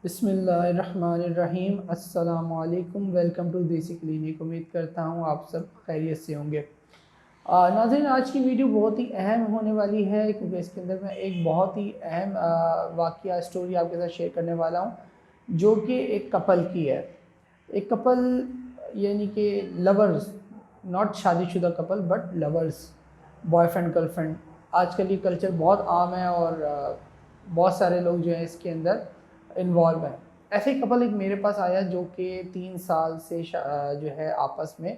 बिस्मिल्लाहिर्रहमानिर्रहीम। अस्सलाम वालेकुम। वेलकम टू देसी क्लिनिक। उम्मीद करता हूँ आप सब खैरियत से होंगे। नाज़रीन, आज की वीडियो बहुत ही अहम होने वाली है क्योंकि इसके अंदर मैं एक बहुत ही अहम वाक़या स्टोरी आपके साथ शेयर करने वाला हूँ जो कि एक कपल की है। एक कपल यानी कि लवर्स, नॉट शादीशुदा couple but lovers, boyfriend girlfriend. आजकल ये कल्चर बहुत आम है और बहुत सारे लोग जो हैं इसके अंदर इन्वॉल्व हैं। ऐसे ही कपल एक मेरे पास आया जो कि 3 साल से जो है आपस में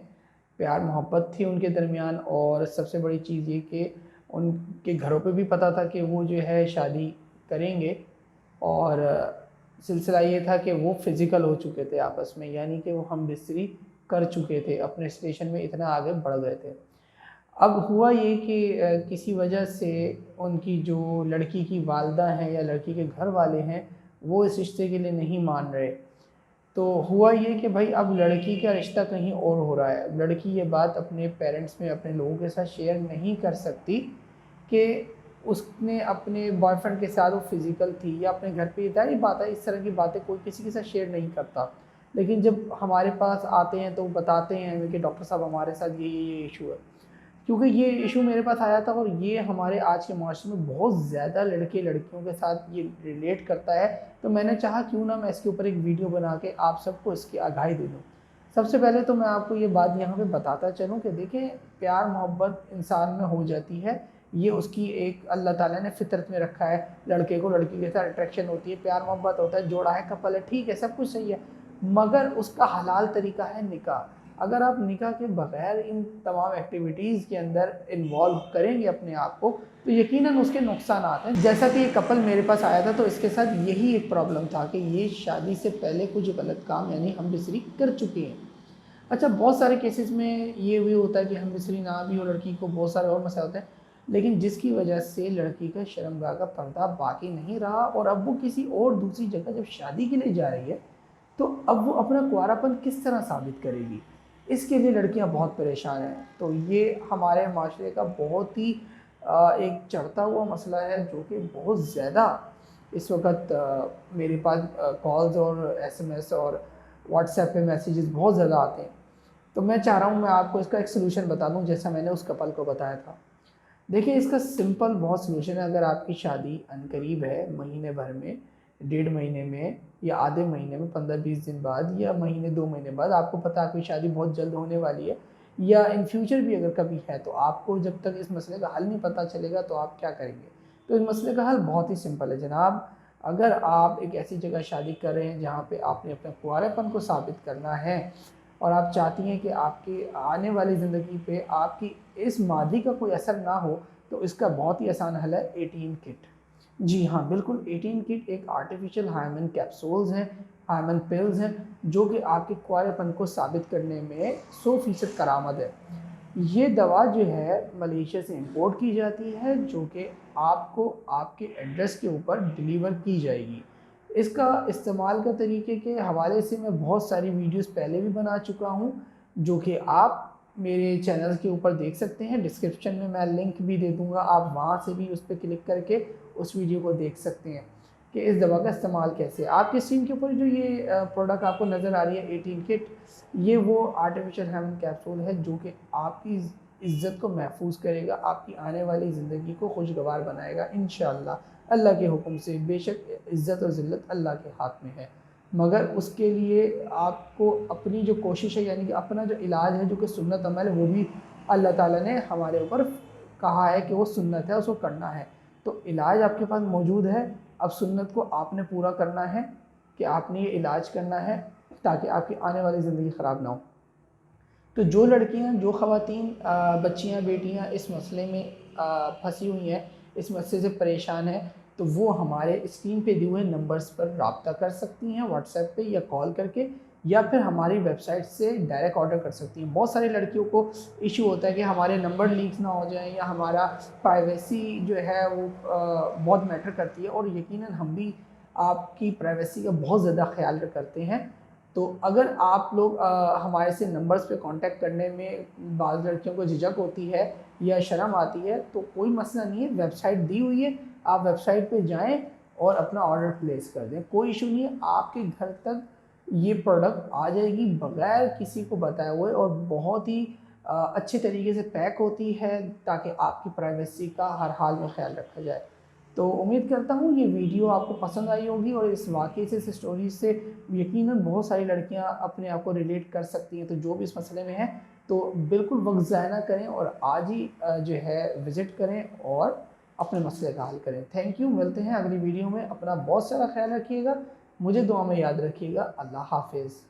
प्यार मोहब्बत थी उनके दरमियान, और सबसे बड़ी चीज़ ये कि उनके घरों पे भी पता था कि वो जो है शादी करेंगे। और सिलसिला ये था कि वो फिज़िकल हो चुके थे आपस में, यानी कि वो हम बिस्तरी कर चुके थे, अपने रिलेशन में इतना आगे बढ़ गए थे। अब हुआ ये कि किसी वजह से उनकी जो लड़की की वालिदा हैं या लड़की के घर वाले हैं वो इस रिश्ते के लिए नहीं मान रहे। तो हुआ ये कि भाई अब लड़की का रिश्ता कहीं और हो रहा है। लड़की ये बात अपने पेरेंट्स में, अपने लोगों के साथ शेयर नहीं कर सकती कि उसने अपने बॉयफ्रेंड के साथ वो फिज़िकल थी, या अपने घर पे जाहिर बात है इस तरह की बातें कोई किसी के साथ शेयर नहीं करता। लेकिन जब हमारे पास आते हैं तो बताते हैं कि डॉक्टर साहब हमारे साथ ये इशू है। क्योंकि ये इशू मेरे पास आया था और ये हमारे आज के माशरे में बहुत ज़्यादा लड़के लड़कियों के साथ ये रिलेट करता है। तो मैंने चाहा क्यों ना मैं इसके ऊपर एक वीडियो बना के आप सबको इसकी आगाही दे दूँ। सबसे पहले तो मैं आपको ये बात यहाँ पे बताता चलूँ कि देखें, प्यार मोहब्बत इंसान में हो जाती है, ये उसकी एक अल्लाह ताला ने फितरत में रखा है। लड़के को लड़की के साथ अट्रैक्शन होती है, प्यार मोहब्बत होता है, जोड़ा है, कपल है, ठीक है, सब कुछ सही है। मगर उसका हलाल तरीका है निकाह। अगर आप निकाह के बगैर इन तमाम एक्टिविटीज़ के अंदर इन्वॉल्व करेंगे अपने आप को, तो यकीनन उसके नुकसानात हैं। जैसा कि ये कपल मेरे पास आया था तो इसके साथ यही एक प्रॉब्लम था कि ये शादी से पहले कुछ गलत काम यानी हम बिसरी कर चुके हैं। अच्छा, बहुत सारे केसेस में ये भी होता है कि हम बिसरी ना भी हो लड़की को, बहुत सारे और मसले होते हैं, लेकिन जिसकी वजह से लड़की का शर्मगाह का पर्दा बाकी नहीं रहा और अब वो किसी और दूसरी जगह जब शादी के लिए जा रही है तो अब वो अपना कुंवारापन किस तरह साबित करेगी। इसके लिए लड़कियां बहुत परेशान हैं। तो ये हमारे माशरे का बहुत ही एक चढ़ता हुआ मसला है जो कि बहुत ज़्यादा इस वक्त मेरे पास कॉल्स और एसएमएस और व्हाट्सएप पे मैसेजेस बहुत ज़्यादा आते हैं। तो मैं चाह रहा हूँ मैं आपको इसका एक सलूशन बता दूँ जैसा मैंने उस कपल को बताया था। देखिए, इसका सिंपल बहुत सलूशन है। अगर आपकी शादी अनकरीब है, महीने भर में, 1.5 महीने में, या आधे महीने में, 15-20 दिन बाद, या महीने 2 महीने बाद, आपको पता है आपकी शादी बहुत जल्द होने वाली है, या इन फ्यूचर भी अगर कभी है, तो आपको जब तक इस मसले का हल नहीं पता चलेगा तो आप क्या करेंगे। तो इस मसले का हल बहुत ही सिंपल है जनाब। अगर आप एक ऐसी जगह शादी कर रहे हैं जहाँ पे आपने अपने कुंवारेपन को साबित करना है और आप चाहती हैं कि आपकी आने वाली ज़िंदगी पे आपकी इस मादी का कोई असर ना हो, तो इसका बहुत ही आसान हल है 18 किट। जी हाँ, बिल्कुल, 18 किट एक आर्टिफिशियल हार्मोन कैप्सूल्स हैं, हार्मोन पिल्स हैं, जो कि आपके कुंवारेपन को साबित करने में 100% करामद है। ये दवा जो है मलेशिया से इंपोर्ट की जाती है, जो कि आपको आपके एड्रेस के ऊपर डिलीवर की जाएगी। इसका इस्तेमाल का तरीके के हवाले से मैं बहुत सारी वीडियोस पहले भी बना चुका हूँ, जो कि आप मेरे चैनल के ऊपर देख सकते हैं। डिस्क्रिप्शन में मैं लिंक भी दे दूँगा, आप वहाँ से भी उस पर क्लिक करके उस वीडियो को देख सकते हैं कि इस दवा का इस्तेमाल कैसे है। आपकी स्क्रीन के ऊपर जो ये प्रोडक्ट आपको नज़र आ रही है 18 किट, ये वो आर्टिफिशियल हार्मोन कैप्सूल है जो कि आपकी इज़्ज़त को महफूज करेगा, आपकी आने वाली ज़िंदगी को खुशगवार बनाएगा इंशाअल्लाह अल्लाह के हुक्म से। बेशक इज़्ज़त और ज़िल्लत अल्लाह के हाथ में है, मगर उसके लिए आपको अपनी जो कोशिश है, यानी कि अपना जो इलाज है जो कि सुन्नत अमल है, वो भी अल्लाह ताला ने हमारे ऊपर कहा है कि वो सुन्नत है, उसको करना है। तो इलाज आपके पास मौजूद है, अब सुन्नत को आपने पूरा करना है कि आपने ये इलाज करना है ताकि आपकी आने वाली ज़िंदगी ख़राब ना हो। तो जो लड़कियां, जो ख़वातीन, बच्चियां, बेटियां इस मसले में फंसी हुई हैं, इस मसले से परेशान हैं, तो वो हमारे स्क्रीन पे दिए हुए नंबर्स पर रब्ता कर सकती हैं व्हाट्सएप पे या कॉल करके, या फिर हमारी वेबसाइट से डायरेक्ट ऑर्डर कर सकती हैं। बहुत सारी लड़कियों को इशू होता है कि हमारे नंबर लीक्स ना हो जाएं, या हमारा प्राइवेसी जो है वो बहुत मैटर करती है, और यकीनन हम भी आपकी प्राइवेसी का बहुत ज़्यादा ख्याल करते हैं। तो अगर आप लोग हमारे से नंबर्स पे कांटेक्ट करने में बाज़ लड़कियों को झिझक होती है या शर्म आती है, तो कोई मसला नहीं है, वेबसाइट दी हुई है, आप वेबसाइट पे जाएं, اور اپنا آرڈر پلیس کر دیں. کوئی ایشو نہیں ہے, آپ کے گھر تک یہ پروڈکٹ آ جائے گی بغیر کسی کو بتائے ہوئے, اور بہت ہی اچھے طریقے سے پیک ہوتی ہے تاکہ آپ کی پرائیویسی کا ہر حال میں خیال رکھا جائے. تو امید کرتا ہوں یہ ویڈیو آپ کو پسند آئی ہوگی, اور اس واقعے سے, اس اسٹوریز سے یقیناً بہت ساری لڑکیاں اپنے آپ کو ریلیٹ کر سکتی ہیں. تو جو بھی اس مسئلے میں ہیں تو بالکل وقت ضائع نہ کریں اور آج ہی جو ہے وزٹ کریں اور اپنے مسئلے کا حل کریں. تھینک یو, ملتے ہیں اگلی ویڈیو میں. اپنا بہت سارا خیال رکھیے گا, مجھے دعا میں یاد رکھیے گا. اللہ حافظ.